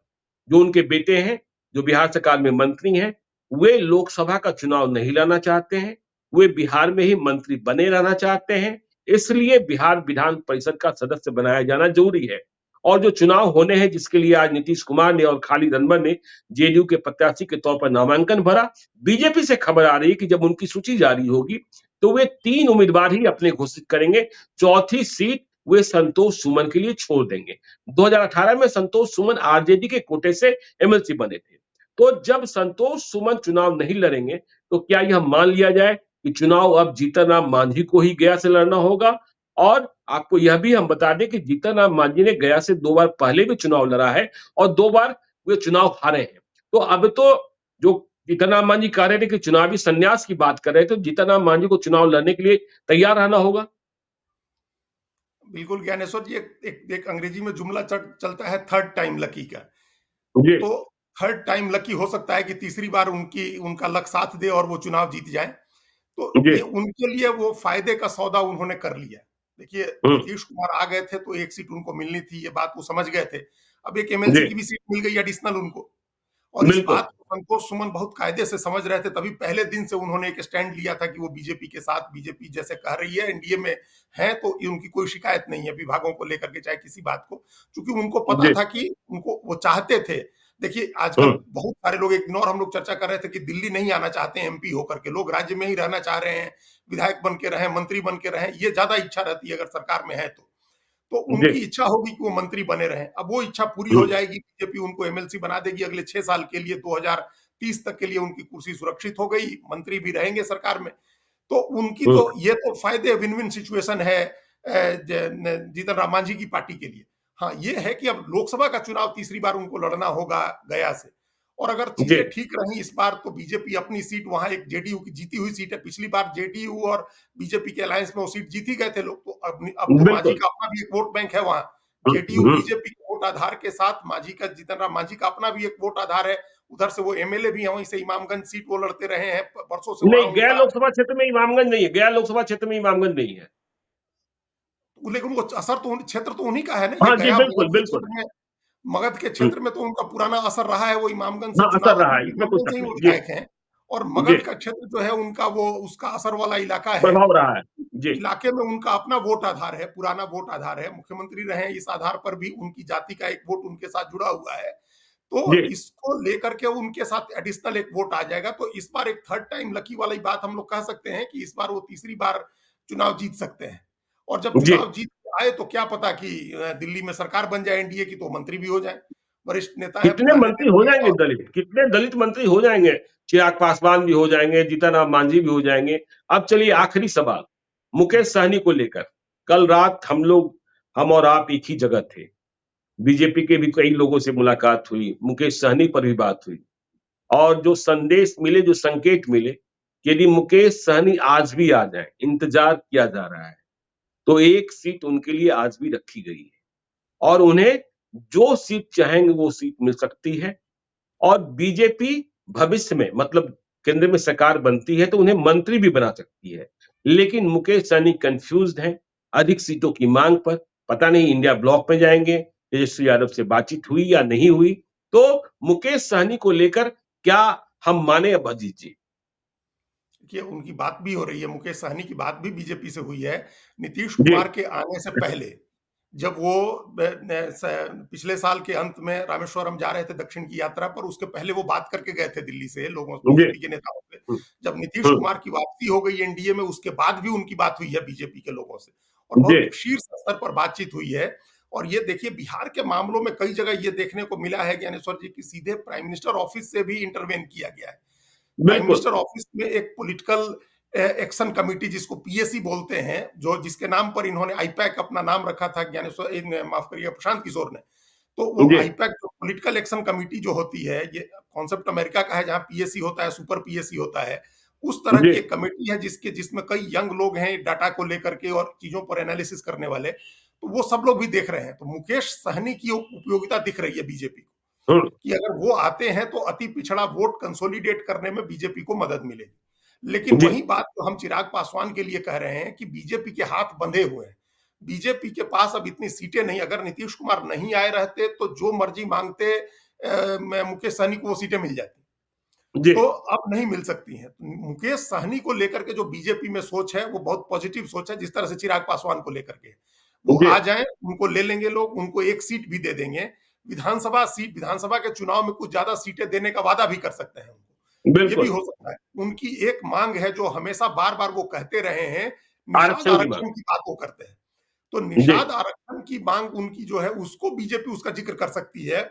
जो उनके बेटे हैं, जो बिहार सरकार में मंत्री हैं, वे लोकसभा का चुनाव नहीं लड़ना चाहते हैं। वे बिहार में ही मंत्री बने रहना चाहते हैं। इसलिए बिहार विधान परिषद का सदस्य बनाया जाना जरूरी है। और जो चुनाव होने हैं, जिसके लिए आज नीतीश कुमार ने और खालिद अनवर ने जेडीयू के प्रत्याशी के तौर पर नामांकन भरा, बीजेपी से खबर आ रही है कि जब उनकी सूची जारी होगी तो वे 3 उम्मीदवार ही अपने घोषित करेंगे। चौथी सीट वे संतोष सुमन के लिए छोड़ देंगे। 2018 में संतोष सुमन आरजेडी के कोटे से एमएलसी बने थे। तो जब संतोष सुमन चुनाव नहीं लड़ेंगे तो क्या यह मान लिया जाए कि चुनाव अब जीतनराम मांझी को ही गया से लड़ना होगा? और आपको यह भी हम बता दें कि जीतनराम मांझी ने गया से 2 बार पहले भी चुनाव लड़ा है और 2 बार वे चुनाव हारे हैं। तो अब तो जो जीतनराम मांझी कह रहे थे कि चुनावी संन्यास की बात कर रहे थे, तो जीतनराम मांझी को चुनाव लड़ने के लिए तैयार रहना होगा। बिल्कुल ज्ञानेश्वर जी, एक अंग्रेजी में जुमला चलता है, थर्ड टाइम लकी का। जी। तो थर्ड टाइम लकी हो सकता है कि तीसरी बार उनका लक साथ दे और वो चुनाव जीत जाए। तो जी। ये उनके लिए वो फायदे का सौदा उन्होंने कर लिया। देखिए, हम्म। नीतीश कुमार आ गए थे तो एक सीट उनको मिलनी थी, ये बात वो समझ गए थे। अब एक एमएलसी जी। की भी सीट मिल गई एडिशनल उनको। और इस बिल्कुल। बात को संतोष सुमन बहुत कायदे से समझ रहे थे, तभी पहले दिन से उन्होंने एक स्टैंड लिया था कि वो बीजेपी के साथ, बीजेपी जैसे कह रही है एनडीए में है तो उनकी कोई शिकायत नहीं है विभागों को लेकर के, चाहे किसी बात को, क्योंकि उनको पता जी। था कि उनको वो चाहते थे। देखिए, आजकल हम्म। बहुत सारे लोग, एक दिन और हम लोग चर्चा कर रहे थे कि दिल्ली नहीं आना चाहते हैं एमपी होकर के, लोग राज्य में ही रहना चाह रहे हैं, विधायक बन के रहें, मंत्री बन के रहें, ये ज्यादा इच्छा रहती है अगर सरकार में है तो जी। उनकी इच्छा होगी कि वो मंत्री बने रहें। अब वो इच्छा पूरी हो हम्म। जाएगी, बीजेपी उनको एमएलसी बना देगी अगले 6 साल के लिए, 2030 तक के लिए उनकी कुर्सी सुरक्षित हो गई, मंत्री भी रहेंगे सरकार में। तो उनकी हम्म। तो ये तो फायदे, विन विन सिचुएशन है जीतन राम मांझी की पार्टी के लिए। हाँ, ये है कि अब लोकसभा का चुनाव तीसरी बार उनको लड़ना होगा गया से, और अगर जी। चीजें ठीक रही इस बार तो बीजेपी अपनी सीट, वहां एक जेडीयू की जीती हुई सीट है, पिछली बार जेडीयू और बीजेपी के अलायंस में वो सीट जीती गए थे लोग, तो अब तो मांझी बिल्कुल। का अपना भी एक वोट बैंक है वहां। जेडीयू हम्म। बीजेपी के वोट आधार के साथ मांझी का, जीतन राम मांझी का अपना भी एक वोट आधार है, उधर से वो एमएलए भी हैं, वहीं से इमामगंज सीट वो लड़ते रहे हैं, बरसों से वहां नहीं, गया उनका। लोकसभा क्षेत्र में इमामगंज नहीं है, गया लोकसभा क्षेत्र में इमामगंज नहीं है। लेकिन वो असर तो क्षेत्र तो उन्हीं का है ना, ये हाँ जी, गया बिल्कुल, मगध के बिल्कुल। क्षेत्र में। मगध के हुँ, क्षेत्र में तो उनका पुराना असर रहा है, वो इमामगंज से हाँ, असर चुनाव रहा है, इसमें कोई इमामगंज से शक ही वो नहीं। जी, विधायक हैं। और जी, मगध का क्षेत्र जो है उनका, वो उसका असर वाला इलाका है। प्रभाव रहा है। जी, इलाके में उनका अपना वोट आधार है, पुराना वोट आधार है, मुख्यमंत्री रहे हैं, इस आधार पर भी उनकी जाति का एक वोट उनके साथ जुड़ा हुआ है। तो जी, इसको लेकर के उनके साथ एडिशनल एक वोट आ जाएगा, तो इस बार एक थर्ड टाइम लकी वाली बात हम लोग कह सकते हैं कि इस बार वो तीसरी बार चुनाव जीत सकते हैं। और जब जी। चुनाव जीत के आए तो क्या पता कि दिल्ली में सरकार बन जाए एनडीए की, तो मंत्री भी हो जाए। वरिष्ठ नेता है, कितने पुराने मंत्री हो नेता हैं। जाएंगे और दलित, कितने दलित मंत्री हो जाएंगे। चिराग पासवान भी हो जाएंगे, जीतन राम मांझी भी हो जाएंगे। अब चलिए आखिरी सवाल, मुकेश सहनी को लेकर। कल रात हम और आप एक ही जगह थे। बीजेपी के भी कई लोगों से मुलाकात हुई, मुकेश सहनी पर भी बात हुई, और जो संदेश मिले, जो संकेत मिले कि यदि मुकेश सहनी आज भी आ जाए, इंतजार किया जा रहा है, तो एक सीट उनके लिए आज भी रखी गई है और उन्हें जो सीट चाहेंगे वो सीट मिल सकती है। और बीजेपी भविष्य में, मतलब केंद्र में सरकार बनती है तो उन्हें मंत्री भी बना सकती है। लेकिन मुकेश सहनी कंफ्यूज्ड हैं अधिक सीटों की मांग पर। पता नहीं इंडिया ब्लॉक में जाएंगे, तेजस्वी यादव से बातचीत हुई या नहीं हुई। तो मुकेश सहनी को लेकर क्या हम माने अब अजीत जी? देखिए, उनकी बात भी हो रही है, मुकेश सहनी की बात भी बीजेपी से हुई है। नीतीश जी, कुमार के आने से पहले, जब वो पिछले साल के अंत में रामेश्वरम जा रहे थे दक्षिण की यात्रा पर, उसके पहले वो बात करके गए थे दिल्ली से लोगों, जी, बीजेपी के नेताओं से। हुँ, जब नीतीश हुँ, कुमार की वापसी हो गई एनडीए में, उसके बाद भी उनकी बात हुई है बीजेपी के लोगों से, और जी, बहुत शीर्ष स्तर पर बातचीत हुई है। और ये देखिए, बिहार के मामलों में कई जगह ये देखने को मिला है ज्ञानेश्वर जी की सीधे प्राइम मिनिस्टर ऑफिस से भी इंटरवेन किया गया है। प्राइम बिल्कुल। मिनिस्टर ऑफिस में एक पॉलिटिकल एक्शन कमेटी, जिसको पीएसी बोलते हैं, जो जिसके नाम पर इन्होंने आईपैक अपना नाम रखा था, माफ करिए, प्रशांत किशोर ने। तो वो जी, आईपैक जो पॉलिटिकल एक्शन कमेटी जो होती है, ये कॉन्सेप्ट अमेरिका का है, जहां पीएसी होता है, सुपर पीएसी होता है। उस तरह जी, की एक कमेटी है जिसमें कई यंग लोग हैं डाटा को लेकर के और चीजों पर एनालिसिस करने वाले, तो वो सब लोग भी देख रहे हैं। तो मुकेश सहनी की उपयोगिता दिख रही है बीजेपी को, हुँ, कि अगर वो आते हैं तो अति पिछड़ा वोट कंसोलिडेट करने में बीजेपी को मदद मिलेगी। लेकिन जी, वही बात तो हम चिराग पासवान के लिए कह रहे हैं कि बीजेपी के हाथ बंधे हुए हैं। बीजेपी के पास अब इतनी सीटें नहीं, अगर नीतीश कुमार नहीं आए रहते तो जो मर्जी मांगते मुकेश सहनी को वो सीटें मिल जाती। जी, तो अब नहीं मिल सकती हैं। मुकेश सहनी को लेकर के जो बीजेपी में सोच है, वो बहुत पॉजिटिव सोच है, जिस तरह से चिराग पासवान को लेकर के। वो जी, आ जाएँ, उनको ले लेंगे लोग, उनको एक सीट भी दे देंगे। विधानसभा के चुनाव में कुछ ज़्यादा सीटें देने का वादा भी कर सकते हैं उनको। ये भी बिल्कुल। हो सकता है। उनकी एक माँग है जो हमेशा बार-बार वो कहते रहे हैं, निषाद आरक्षण की माँग। आरक्षण की बात वो करते हैं। तो जी, निषाद आरक्षण की माँग उनकी जो है, उसको बीजेपी उसका ज़िक्र कर सकती है,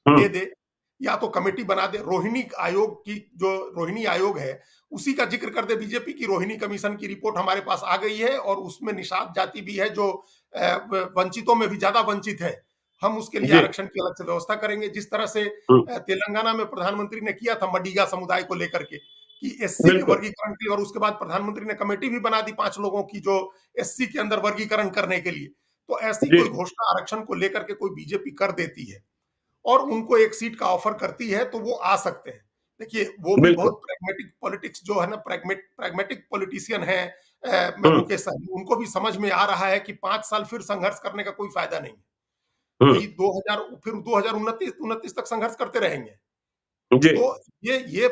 हुँ, दे दे, या तो कमेटी बना दे। रोहिणी आयोग है, उसी का जिक्र कर दे बीजेपी की। रोहिणी कमीशन की रिपोर्ट हमारे पास आ गई है और उसमें निषाद जाति भी है जो वंचितों में भी ज्यादा वंचित है। हम उसके लिए जी, आरक्षण की अलग से व्यवस्था करेंगे, जिस तरह से हुँ, तेलंगाना में प्रधानमंत्री ने किया था मडिगा समुदाय को लेकर के, कि एससी के बिल्कुल। वर्गीकरण के लिए। और उसके बाद प्रधानमंत्री ने कमेटी भी बना दी 5 लोगों की, जो एससी के अंदर वर्गीकरण करने के लिए। तो ऐसी जी, कोई घोषणा आरक्षण को लेकर के कोई बीजेपी कर देती है और उनको एक सीट का ऑफर करती है, तो वो आ सकते हैं। देखिए, वो भी बिल्कुल। बहुत प्रैग्मेटिक पॉलिटिक्स जो है ना, प्रैग्मेटिक पॉलिटिशियन है हुँ, मुकेश सहनी। उनको भी समझ में आ रहा है कि 5 साल फिर संघर्ष करने का कोई फायदा नहीं है। हुँ, वही 2000, फिर 2029 तक संघर्ष करते रहेंगे। जी, तो ये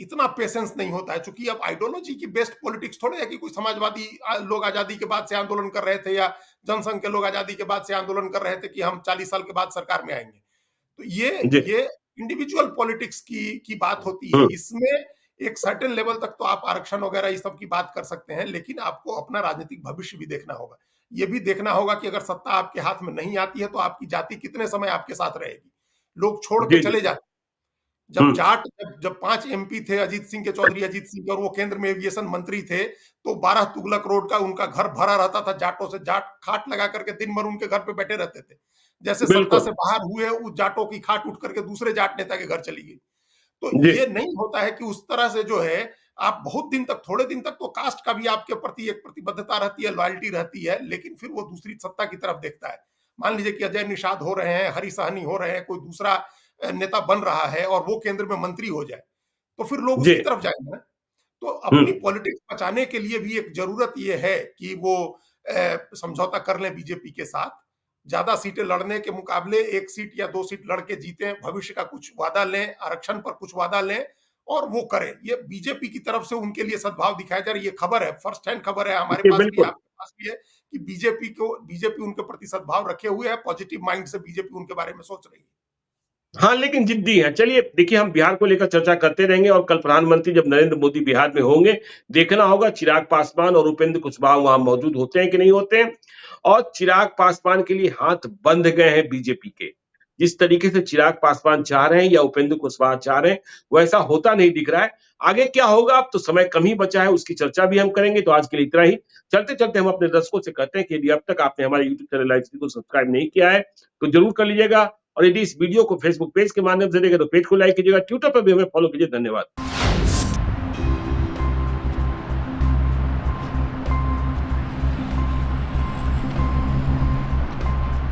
इतना पेशेंस नहीं होता है, चूंकि अब आइडियोलॉजी की बेस्ड पॉलिटिक्स थोड़े है कि कोई समाजवादी लोग आजादी के बाद से आंदोलन कर रहे थे, या जनसंघ के लोग आजादी के बाद से आंदोलन कर रहे थे कि हम 40 साल के बाद सरकार में आएंगे। तो जी, ये इंडिविजुअल पॉलिटिक्स की बात होती है। हुँ, इसमें एक सर्टेन लेवल तक तो आप आरक्षण वगैरह ये सब की बात कर सकते हैं, लेकिन आपको अपना राजनीतिक भविष्य भी देखना होगा। ये भी देखना होगा कि अगर सत्ता आपके हाथ में नहीं आती है तो आपकी जाति कितने समय आपके साथ रहेगी। लोग छोड़ के जी, जी, चले जाते। हुँ, जब 5 एमपी थे, अजीत सिंह के चौधरी अजीत सिंह, और वो केंद्र में एविएशन मंत्री थे, तो 12 तुगलक रोड का उनका घर भरा रहता था जाटों से। जाट खाट लगा करके दिन भर उनके घर पे बैठे रहते थे। जैसे सत्ता बिल्कुल, से बाहर हुए, उस जाटों की खाट उठ करके दूसरे जाट नेता के घर चली गई। तो जी, ये नहीं होता है कि उस तरह से जो है, आप बहुत दिन तक, थोड़े दिन तक तो कास्ट का भी आपके प्रति एक प्रतिबद्धता रहती है, लॉयल्टी रहती है, लेकिन फिर वो दूसरी सत्ता की तरफ देखता है। मान लीजिए कि अजय निषाद हो रहे हैं, हरि सहनी हो रहे हैं, कोई दूसरा नेता बन रहा है और वो केंद्र में मंत्री हो जाए, तो फिर लोग जी। उसकी तरफ जाएंगे ना। तो अपनी हम्म। पॉलिटिक्स बचाने के लिए भी एक जरूरत ये है कि वो समझौता कर लें बीजेपी के साथ, ज्यादा सीटें लड़ने के मुकाबले 1 सीट या 2 सीट लड़के जीते, भविष्य का कुछ वादा लें, आरक्षण पर कुछ वादा लें और वो करें। ये बीजेपी की तरफ से उनके लिए सद्भाव दिखाया जा रहा है। ये खबर है, फर्स्ट हैंड खबर है, हमारे जी, पास भी, बिल्कुल। आपके पास भी है, कि बीजेपी उनके प्रति सद्भाव रखे हुए है, पॉजिटिव माइंड से बीजेपी उनके बारे में सोच रही है। हाँ, लेकिन जिद्दी हैं। चलिए देखिए, हम बिहार को लेकर चर्चा करते रहेंगे और कल प्रधानमंत्री जब नरेंद्र मोदी बिहार में होंगे, देखना होगा चिराग पासवान और उपेंद्र कुशवाहा वहां मौजूद होते हैं कि नहीं होते हैं। और चिराग पासवान के लिए हाथ बंध गए हैं बीजेपी के। जिस तरीके से चिराग पासवान चाह रहे हैं या उपेंद्र कुशवाहा चाह रहे हैं, वैसा होता नहीं दिख रहा है। आगे क्या होगा, अब तो समय कम ही बचा है, उसकी चर्चा भी हम करेंगे। तो आज के लिए इतना ही। चलते-चलते हम अपने दर्शकों से कहते हैं कि यदि अब तक आपने हमारे यूट्यूब चैनल लाइव को सब्सक्राइब नहीं किया है, तो जरूर कर लीजिएगा। और यदि इस वीडियो को फेसबुक पेज के माध्यम से देखें तो पेज को लाइक कीजिएगा, ट्विटर पर भी हमें फॉलो कीजिए। धन्यवाद।